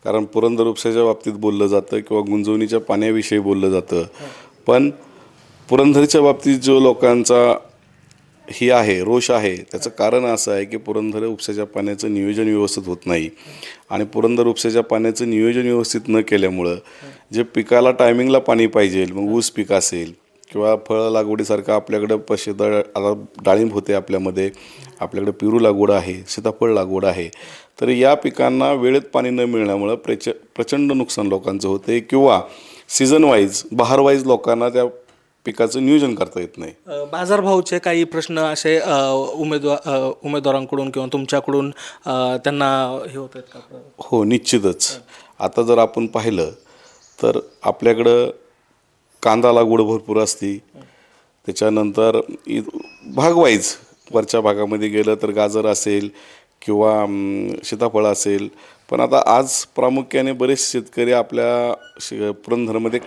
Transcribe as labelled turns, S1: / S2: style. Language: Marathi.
S1: कारण पुरंदर उपसाच्या बाबतीत बोललं जातं किंवा गुंजवणीच्या पाण्याविषयी बोललं जातं, पण पुरंदरच्या बाबतीत जो लोकांचा ही आहे रोष आहे त्याचं कारण असं आहे की पुरंदर उपसाच्या पाण्याचं नियोजन व्यवस्थित होत नाही आणि पुरंदर उपसाच्या पाण्याचं नियोजन व्यवस्थित न केल्यामुळं जे पिकाला टायमिंगला पाणी पाहिजे, मग ऊस पीक असेल किंवा फळं लागवडीसारखं आपल्याकडं आता डाळिंब होते, आपल्याकडे पेरू लागवड आहे, सीताफळ लागवड आहे, तर या पिकांना वेळेत पाणी न मिळण्यामुळं प्रचंड नुकसान लोकांचं होते किंवा सीझन वाईज बहारवाईज लोकांना त्या पिकाचं नियोजन करता येत नाही.
S2: बाजारभावाचे काही प्रश्न असे उमेदवारांकडून किंवा तुमच्याकडून त्यांना हे होत आहेत का?
S1: हो, निश्चितच. आता जर आपण पाहिलं तर आपल्याकडं कांदा लागवड भरपूर असते, त्याच्यानंतर भागवाईज वरच्या भागामध्ये गेलं तर गाजर असेल किंवा सीताफळ असेल, पण आता आज प्रामुख्याने बरेच शेतकरी आपल्या पुरंदरमध्ये